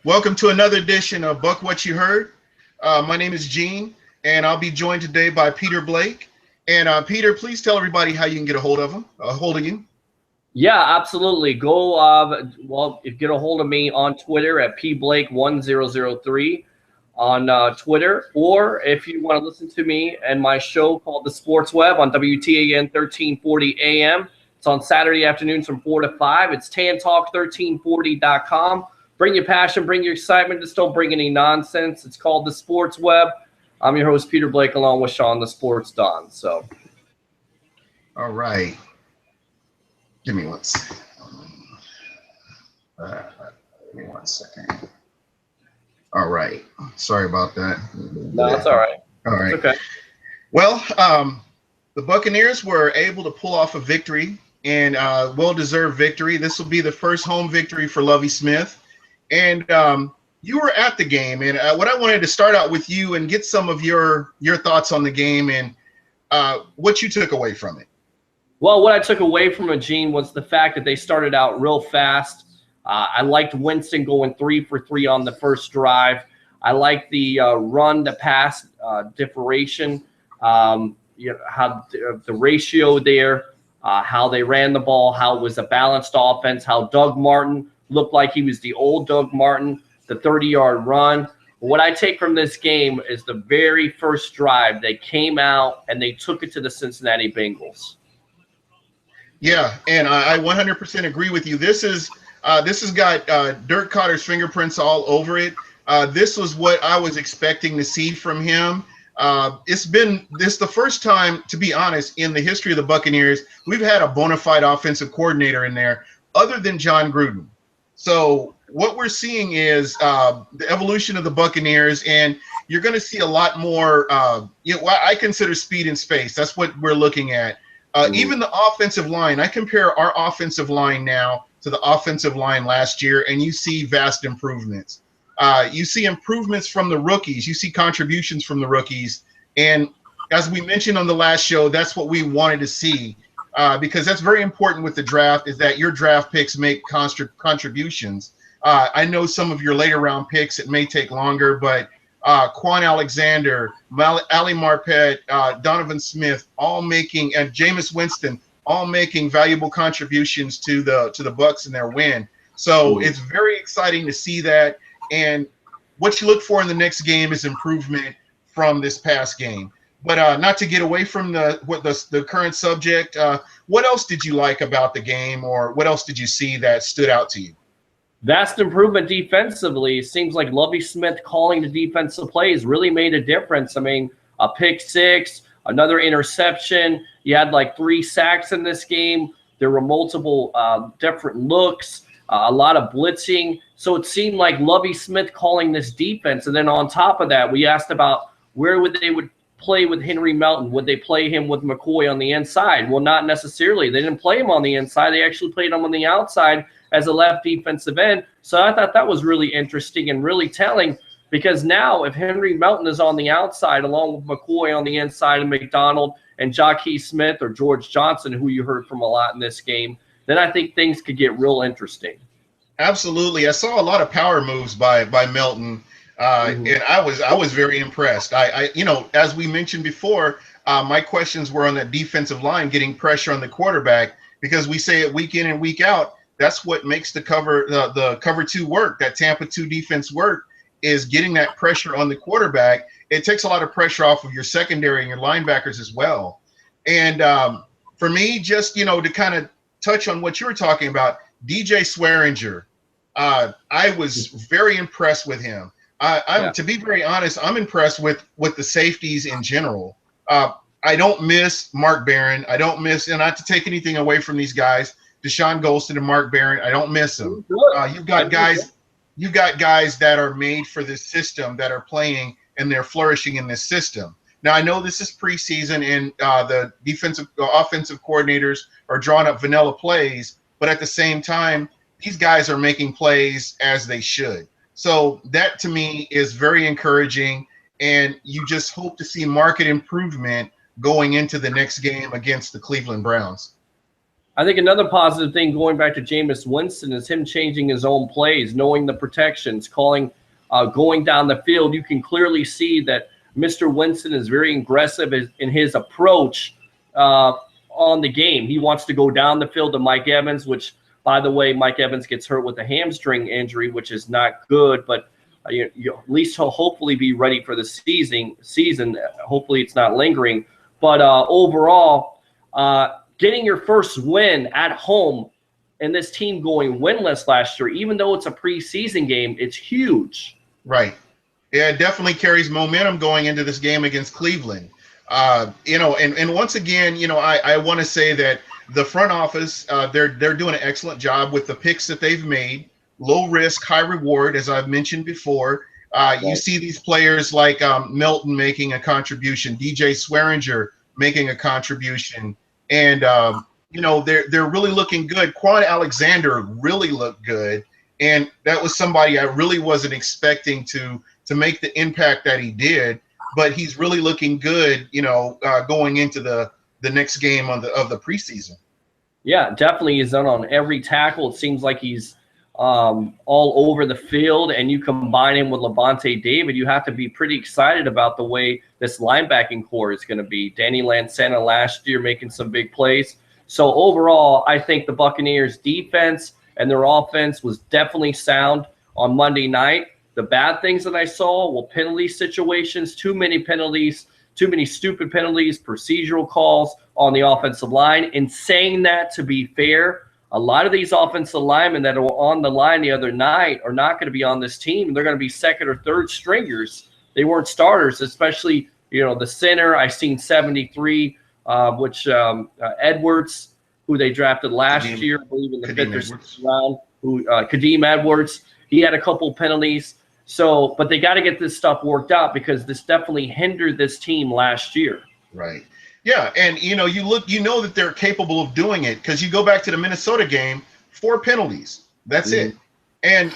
Welcome to another edition of Buc What You Heard. My name is Gene, and I'll be joined today by Peter Blake. And Peter, please tell everybody how you can get a hold of you. Yeah, absolutely. Go, get a hold of me on Twitter at pblake1003 on Twitter, or if you want to listen to me and my show called The Sports Web on WTAN 1340 AM. It's on Saturday afternoons from 4 to 5. It's tantalk1340.com. Bring your passion, bring your excitement. Just don't bring any nonsense. It's called The Sports Web. I'm your host, Peter Blake, along with Sean, the Sports Don. So, all right. Give me one second. Give me 1 second. All right. Sorry about that. No, that's all right. All right. It's okay. Well, the Buccaneers were able to pull off a victory, and well-deserved victory. This will be the first home victory for Lovie Smith. And you were at the game, and what I wanted to start out with you and get some of your thoughts on the game and what you took away from it. Well, what I took away from it, Gene, was the fact that they started out real fast. I liked Winston going 3 for 3 on the first drive. I liked the run-to-pass differentiation, how the ratio there, how they ran the ball, how it was a balanced offense, how Doug Martin looked like he was the old Doug Martin, the 30-yard run. What I take from this game is the very first drive, they came out and they took it to the Cincinnati Bengals. Yeah, and I 100% agree with you. This has got Dirk Cotter's fingerprints all over it. This was what I was expecting to see from him. It's the first time, to be honest, in the history of the Buccaneers, we've had a bona fide offensive coordinator in there other than John Gruden. So what we're seeing is the evolution of the Buccaneers, and you're going to see a lot more. What I consider speed and space. That's what we're looking at. Even the offensive line. I compare our offensive line now to the offensive line last year, and you see vast improvements. You see improvements from the rookies. You see contributions from the rookies. And as we mentioned on the last show, that's what we wanted to see. Because that's very important with the draft, is that your draft picks make contributions. I know some of your later round picks, it may take longer, but Quan Alexander, Ali Marpet, Donovan Smith, all making, and Jameis Winston, all making valuable contributions to the Bucs in their win. So it's very exciting to see that. And what you look for in the next game is improvement from this past game. But not to get away from the current subject, what else did you like about the game, or what else did you see that stood out to you? Vast improvement defensively. It seems like Lovie Smith calling the defensive plays really made a difference. I mean, a pick six, another interception. You had like 3 sacks in this game. There were multiple different looks, a lot of blitzing. So it seemed like Lovie Smith calling this defense. And then on top of that, we asked about where they would play with Henry Melton. Would they play him with McCoy on the inside? Well, not necessarily. They didn't play him on the inside. They actually played him on the outside as a left defensive end. So I thought that was really interesting and really telling, because now if Henry Melton is on the outside along with McCoy on the inside and McDonald and Jackie Smith or George Johnson, who you heard from a lot in this game, then I think things could get real interesting. Absolutely. I saw a lot of power moves by Melton. And I was very impressed. I as we mentioned before, my questions were on that defensive line getting pressure on the quarterback, because we say it week in and week out. That's what makes the cover 2 work. That Tampa 2 defense work is getting that pressure on the quarterback. It takes a lot of pressure off of your secondary and your linebackers as well. And for me, just to kind of touch on what you were talking about, DJ Swearinger, I was very impressed with him. To be very honest, I'm impressed with the safeties in general. I don't miss Mark Barron. I don't miss, and not to take anything away from these guys, Deshaun Golston and Mark Barron. I don't miss them. You've got guys that are made for this system, that are playing and they're flourishing in this system. Now I know this is preseason and the offensive coordinators are drawing up vanilla plays, but at the same time, these guys are making plays as they should. So that to me is very encouraging, and you just hope to see market improvement going into the next game against the Cleveland Browns. I think another positive thing going back to Jameis Winston is him changing his own plays, knowing the protections, going down the field. You can clearly see that Mr. Winston is very aggressive in his approach on the game. He wants to go down the field to Mike Evans, which, by the way, Mike Evans gets hurt with a hamstring injury, which is not good, but at least he'll hopefully be ready for the season. Hopefully it's not lingering. But overall, getting your first win at home and this team going winless last year, even though it's a preseason game, it's huge. Right. Yeah, it definitely carries momentum going into this game against Cleveland. And once again, I want to say that the front office, they're doing an excellent job with the picks that they've made. Low risk, high reward, as I've mentioned before. You see these players like Melton making a contribution, DJ Swearinger making a contribution, and they're really looking good. Quan Alexander really looked good, and that was somebody I really wasn't expecting to make the impact that he did. But he's really looking good, going into the next game of the preseason. Yeah, definitely. He's done on every tackle. It seems like he's all over the field, and you combine him with Levante David, you have to be pretty excited about the way this linebacking core is going to be. Danny Lancena last year making some big plays. So overall, I think the Buccaneers defense and their offense was definitely sound on Monday night. The bad things that I saw were penalty situations, too many penalties, too many stupid penalties, procedural calls on the offensive line. In saying that, to be fair, a lot of these offensive linemen that were on the line the other night are not going to be on this team. They're going to be second or third stringers. They weren't starters, especially, the center. I seen 73, Edwards, who they drafted last year, I believe in the fifth or sixth round, Kadeem Edwards. He had a couple penalties. So, but they got to get this stuff worked out because this definitely hindered this team last year. Right. Yeah, and you know that they're capable of doing it because you go back to the Minnesota game, 4 penalties. That's it. And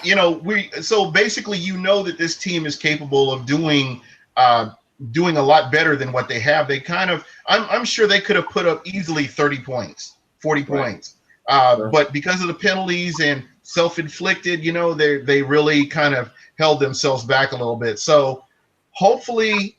so basically that this team is capable of doing a lot better than what they have. They kind of I'm sure they could have put up easily 30 points, 40 points. But because of the penalties and self-inflicted, they really kind of held themselves back a little bit. So hopefully,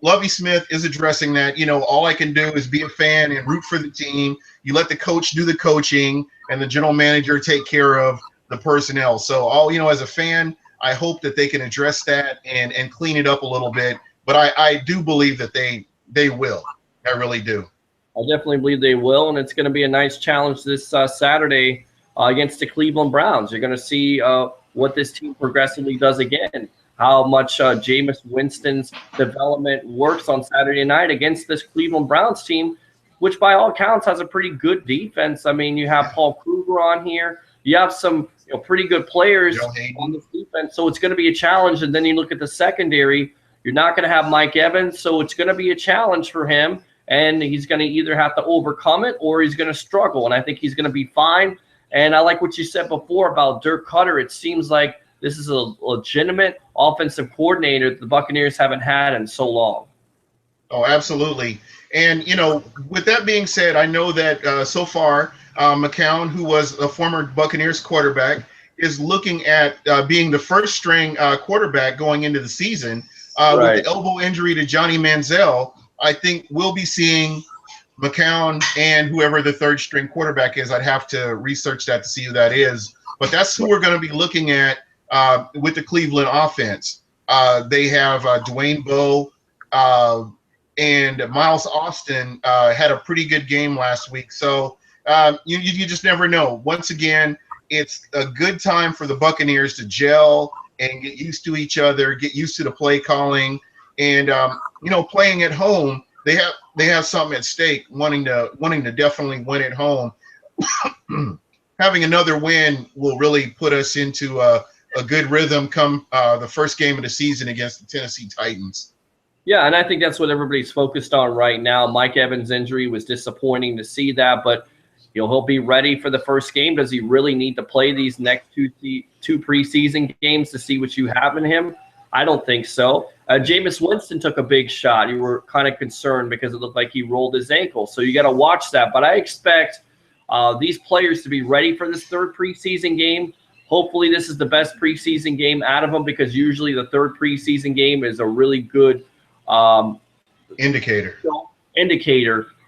Lovie Smith is addressing that. All I can do is be a fan and root for the team. You let the coach do the coaching and the general manager take care of the personnel. So as a fan, I hope that they can address that and clean it up a little bit. But I do believe that they will. I really do. I definitely believe they will, and it's going to be a nice challenge this Saturday against the Cleveland Browns. You're going to see what this team progressively does again, how much Jameis Winston's development works on Saturday night against this Cleveland Browns team, which by all accounts has a pretty good defense. I mean, you have Paul Kruger on here. You have some pretty good players on this defense, so it's going to be a challenge. And then you look at the secondary. You're not going to have Mike Evans, so it's going to be a challenge for him. And he's going to either have to overcome it or he's going to struggle. And I think he's going to be fine. And I like what you said before about Dirk Cutter. It seems like this is a legitimate offensive coordinator that the Buccaneers haven't had in so long. Oh, absolutely. And, with that being said, I know that so far McCown, who was a former Buccaneers quarterback, is looking at being the first-string quarterback going into the season. With the elbow injury to Johnny Manziel, I think we'll be seeing McCown and whoever the third-string quarterback is. I'd have to research that to see who that is. But that's who we're going to be looking at with the Cleveland offense. They have Dwayne Bowe and Miles Austin had a pretty good game last week. So you just never know. Once again, it's a good time for the Buccaneers to gel and get used to each other, get used to the play calling. And playing at home, they have something at stake, wanting to definitely win at home. Having another win will really put us into a good rhythm come the first game of the season against the Tennessee Titans. Yeah, and I think that's what everybody's focused on right now. Mike Evans' injury was disappointing to see that, but he'll be ready for the first game. Does he really need to play these next two preseason games to see what you have in him? I don't think so. Jameis Winston took a big shot. You were kind of concerned because it looked like he rolled his ankle. So you got to watch that. But I expect these players to be ready for this third preseason game. Hopefully this is the best preseason game out of them, because usually the third preseason game is a really good indicator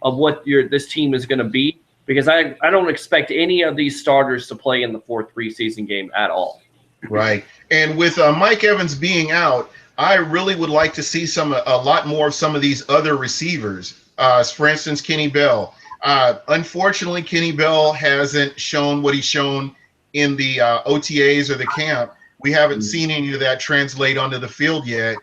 of what this team is going to be, because I don't expect any of these starters to play in the fourth preseason game at all. Right. And with Mike Evans being out, I really would like to see a lot more of some of these other receivers. For instance, Kenny Bell. Unfortunately, Kenny Bell hasn't shown what he's shown in the OTAs or the camp. We haven't seen any of that translate onto the field yet.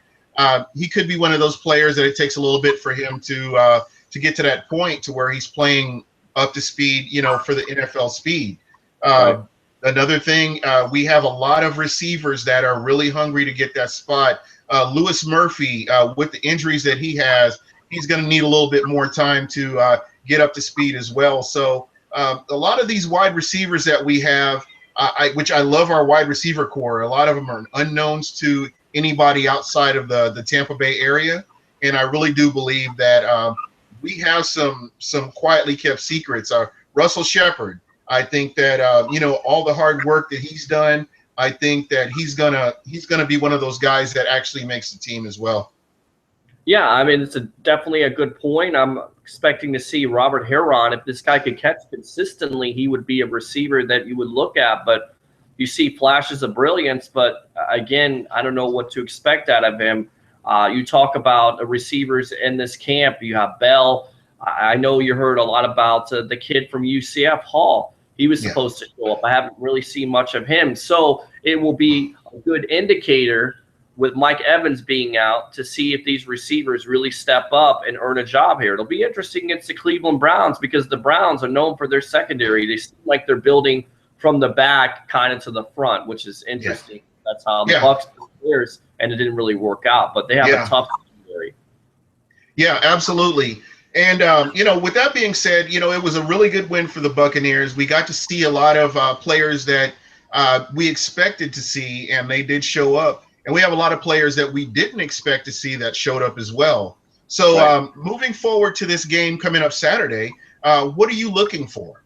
He could be one of those players that it takes a little bit for him to get to that point to where he's playing up to speed, for the NFL speed. Right. Another thing, we have a lot of receivers that are really hungry to get that spot. Lewis Murphy, with the injuries that he has, he's going to need a little bit more time to get up to speed as well. So a lot of these wide receivers that we have, which I love our wide receiver core, a lot of them are unknowns to anybody outside of the Tampa Bay area. And I really do believe that we have some quietly kept secrets. Russell Shepard, I think that all the hard work that he's done, I think that he's gonna be one of those guys that actually makes the team as well. Yeah, I mean, it's definitely a good point. I'm expecting to see Robert Herron. If this guy could catch consistently, he would be a receiver that you would look at. But you see flashes of brilliance. But again, I don't know what to expect out of him. You talk about receivers in this camp. You have Bell. I know you heard a lot about the kid from UCF, Hall. He was supposed to show up. I haven't really seen much of him. So it will be a good indicator with Mike Evans being out to see if these receivers really step up and earn a job here. It'll be interesting against the Cleveland Browns, because the Browns are known for their secondary. They seem like they're building from the back kind of to the front, which is interesting. Yeah. That's how the Bucs players, and it didn't really work out, but they have a tough secondary. Yeah, absolutely. And, with that being said, it was a really good win for the Buccaneers. We got to see a lot of players that we expected to see, and they did show up. And we have a lot of players that we didn't expect to see that showed up as well. So moving forward to this game coming up Saturday, what are you looking for?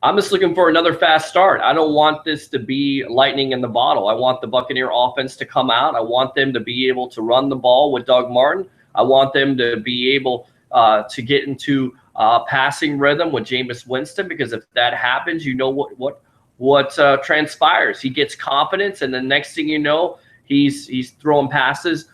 I'm just looking for another fast start. I don't want this to be lightning in the bottle. I want the Buccaneer offense to come out. I want them to be able to run the ball with Doug Martin. I want them to be able to get into passing rhythm with Jameis Winston, because if that happens, you know what transpires. He gets confidence, and the next thing you know, he's throwing passes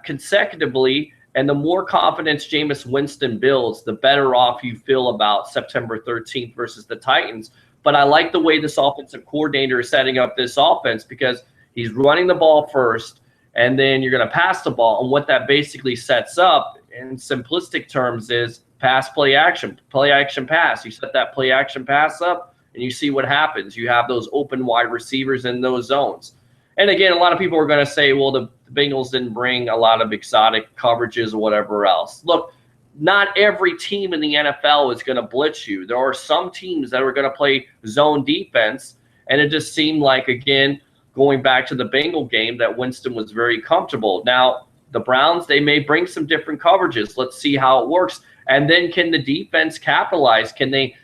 consecutively. And the more confidence Jameis Winston builds, the better off you feel about September 13th versus the Titans. But I like the way this offensive coordinator is setting up this offense, because he's running the ball first, and then you're going to pass the ball. And what that basically sets up in simplistic terms is pass, play action, pass. You set that play action pass up, and you see what happens. You have those open wide receivers in those zones. And again, a lot of people are going to say, well, the Bengals didn't bring a lot of exotic coverages or whatever else. Look, not every team in the NFL is going to blitz you. There are some teams that are going to play zone defense, and it just seemed like, again, going back to the Bengal game, that Winston was very comfortable. Now, the Browns, they may bring some different coverages. Let's see how it works. And then can the defense capitalize? Can they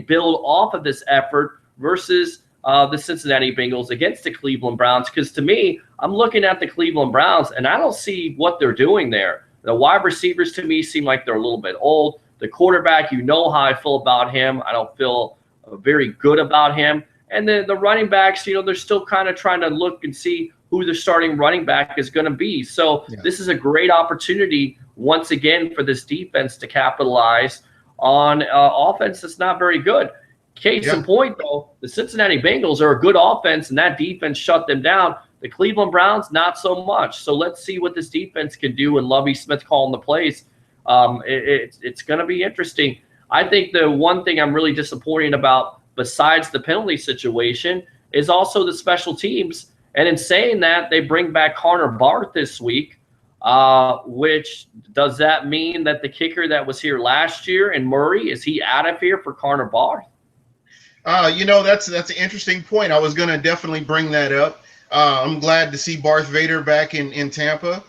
build off of this effort versus the Cincinnati Bengals against the Cleveland Browns? Because to me, I'm looking at the Cleveland Browns, and I don't see what they're doing there. The wide receivers, to me, seem like they're a little bit old. The quarterback, you know how I feel about him. I don't feel very good about him. And then the running backs, they're still kind of trying to look and see who the starting running back is going to be. So this is a great opportunity, once again, for this defense to capitalize on offense that's not very good. Case in point, though, the Cincinnati Bengals are a good offense, and that defense shut them down. The Cleveland Browns, not so much. So let's see what this defense can do, and Lovie Smith calling the plays. It's going to be interesting. I think the one thing I'm really disappointed about, besides the penalty situation, is also the special teams. And in saying that, they bring back Connor Barth this week, which does that mean that the kicker that was here last year in Murray, is he out of here for Connor Barth? That's an interesting point. I was going to definitely bring that up. I'm glad to see Barth Vader back in Tampa.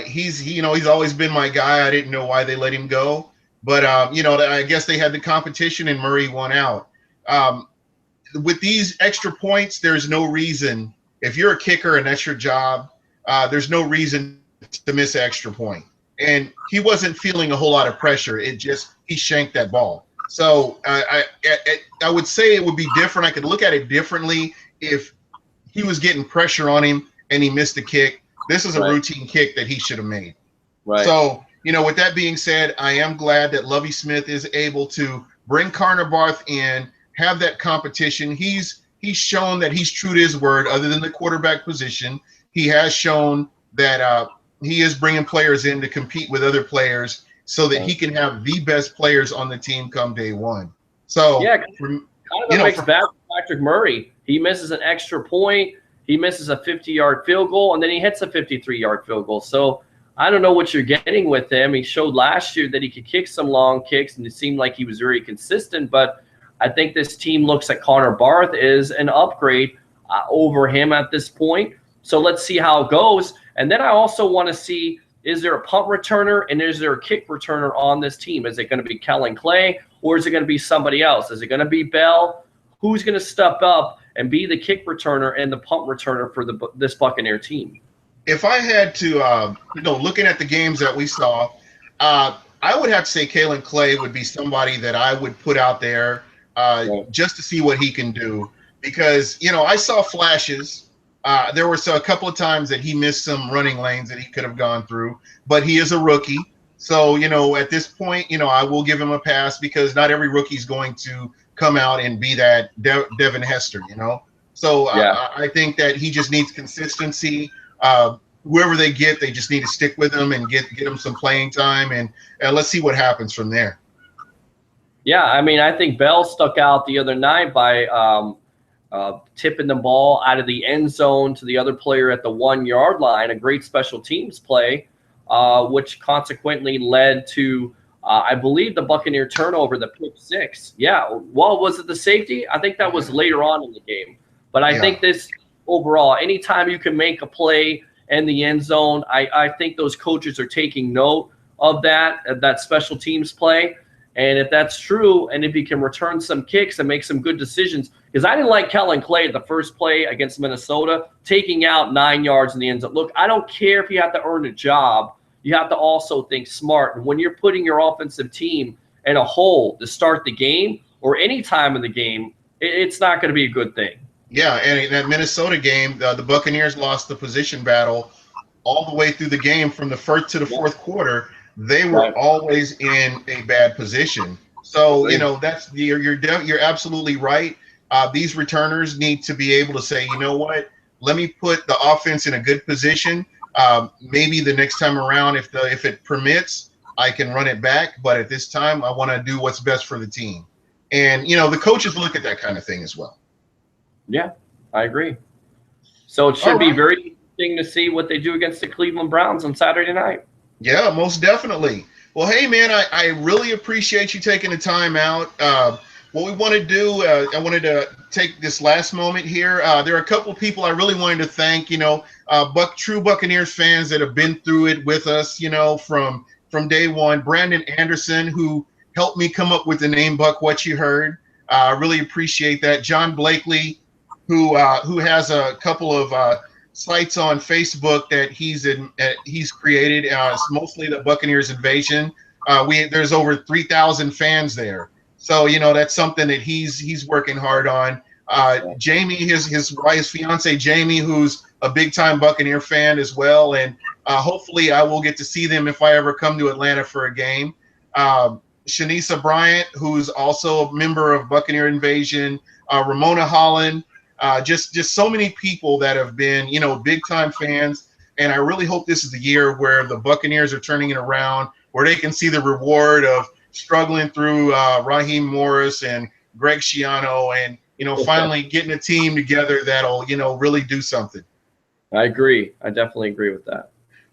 He's always been my guy. I didn't know why they let him go. But I guess they had the competition and Murray won out. With these extra points, there's no reason, if you're a kicker and that's your job, there's no reason to miss an extra point. And he wasn't feeling a whole lot of pressure. He shanked that ball. So I would say it would be different. I could look at it differently if he was getting pressure on him and he missed the kick. This is a routine kick that he should have made. Right. So, with that being said, I am glad that Lovie Smith is able to bring Connor Barth in, have that competition. He's shown that he's true to his word. Other than the quarterback position, he has shown that he is bringing players in to compete with other players so that he can have the best players on the team come day one. So yeah, kind of makes bad for Patrick Murray. He misses an extra point. He misses a 50-yard field goal, and then he hits a 53-yard field goal. So I don't know what you're getting with him. He showed last year that he could kick some long kicks, and it seemed like he was very consistent. But I think this team looks at Connor Barth as an upgrade over him at this point. So let's see how it goes. And then I also want to see, is there a punt returner and is there a kick returner on this team? Is it going to be Kellen Clay or is it going to be somebody else? Is it going to be Bell? Who's going to step up and be the kick returner and the punt returner for this Buccaneer team? If I had to, looking at the games that we saw, I would have to say Kalen Clay would be somebody that I would put out there just to see what he can do. Because, I saw flashes. There were a couple of times that he missed some running lanes that he could have gone through. But he is a rookie. So, at this point, I will give him a pass because not every rookie is going to come out and be that Devin Hester, So I think that he just needs consistency. Whoever they get, they just need to stick with him and get him some playing time, and let's see what happens from there. Yeah, I mean, I think Bell stuck out the other night by tipping the ball out of the end zone to the other player at the 1-yard line, a great special teams play, which consequently led to, I believe, the Buccaneer turnover, the pick six. Yeah, well, was it the safety? I think that was later on in the game. But I think this overall, anytime you can make a play in the end zone, I think those coaches are taking note of that special teams play. And if that's true, and if he can return some kicks and make some good decisions, because I didn't like Kellen Clay at the first play against Minnesota, taking out 9 yards in the end zone. Look, I don't care if you have to earn a job. You have to also think smart. And when you're putting your offensive team in a hole to start the game or any time in the game, it's not going to be a good thing. Yeah, and in that Minnesota game, the Buccaneers lost the position battle all the way through the game from the first to the fourth quarter. They were always in a bad position. So, that's you're absolutely right. These returners need to be able to say, you know what, let me put the offense in a good position. Maybe the next time around, if it permits, I can run it back. But at this time, I want to do what's best for the team. And, the coaches look at that kind of thing as well. Yeah, I agree. So it should be very interesting to see what they do against the Cleveland Browns on Saturday night. Yeah, most definitely. Well, hey, man, I really appreciate you taking the time out. What we want to do, I wanted to take this last moment here. There are a couple of people I really wanted to thank, true Buccaneers fans that have been through it with us, from day one. Brandon Anderson, who helped me come up with the name Buc What Ya Heard. I really appreciate that. John Blakely, who has a couple of sites on Facebook that he's created. It's mostly the Buccaneers Invasion. There's over 3,000 fans there. So, that's something that he's working hard on. Jamie, his fiance Jamie, who's a big time Buccaneer fan as well. And hopefully I will get to see them if I ever come to Atlanta for a game. Shanisa Bryant, who's also a member of Buccaneer Invasion. Ramona Holland. Just so many people that have been, big time fans. And I really hope this is the year where the Buccaneers are turning it around, where they can see the reward of struggling through Raheem Morris and Greg Schiano and, finally getting a team together that'll, really do something. I agree. I definitely agree with that.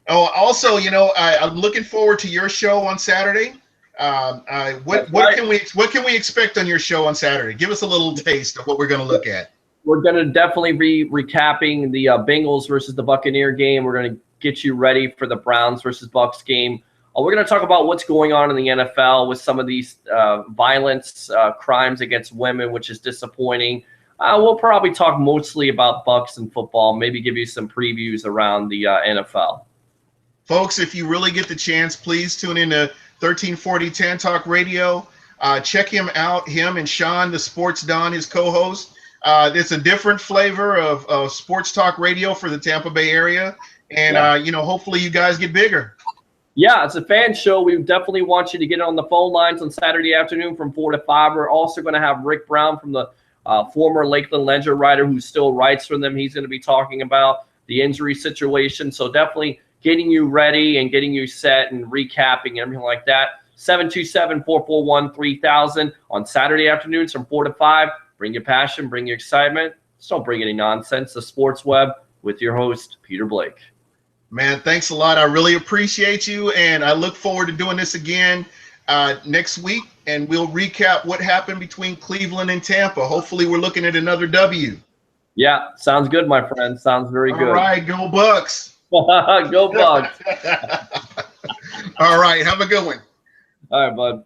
Oh, also, I'm looking forward to your show on Saturday. What can we expect on your show on Saturday? Give us a little taste of what we're going to look at. We're going to definitely be recapping the Bengals versus the Buccaneer game. We're going to get you ready for the Browns versus Bucs game. We're going to talk about what's going on in the NFL with some of these violence crimes against women, which is disappointing. We'll probably talk mostly about Bucs and football, maybe give you some previews around the NFL. Folks, if you really get the chance, please tune in to 1340 Tan Talk Radio. Check him out, him and Sean, the Sports Don, his co-host. It's a different flavor of sports talk radio for the Tampa Bay area. And, hopefully you guys get bigger. Yeah, it's a fan show. We definitely want you to get on the phone lines on Saturday afternoon from 4 to 5. We're also going to have Rick Brown from the former Lakeland Ledger writer who still writes for them. He's going to be talking about the injury situation. So definitely getting you ready and getting you set and recapping and everything like that. 727-441-3000 on Saturday afternoons from 4 to 5. Bring your passion, bring your excitement. Just don't bring any nonsense. The Sports Web with your host, Peter Blake. Man, thanks a lot. I really appreciate you, and I look forward to doing this again next week, and we'll recap what happened between Cleveland and Tampa. Hopefully we're looking at another W. Yeah, sounds good, my friend. Sounds very good. All right, go Bucs. Go Bucs. All right, have a good one. All right, bud.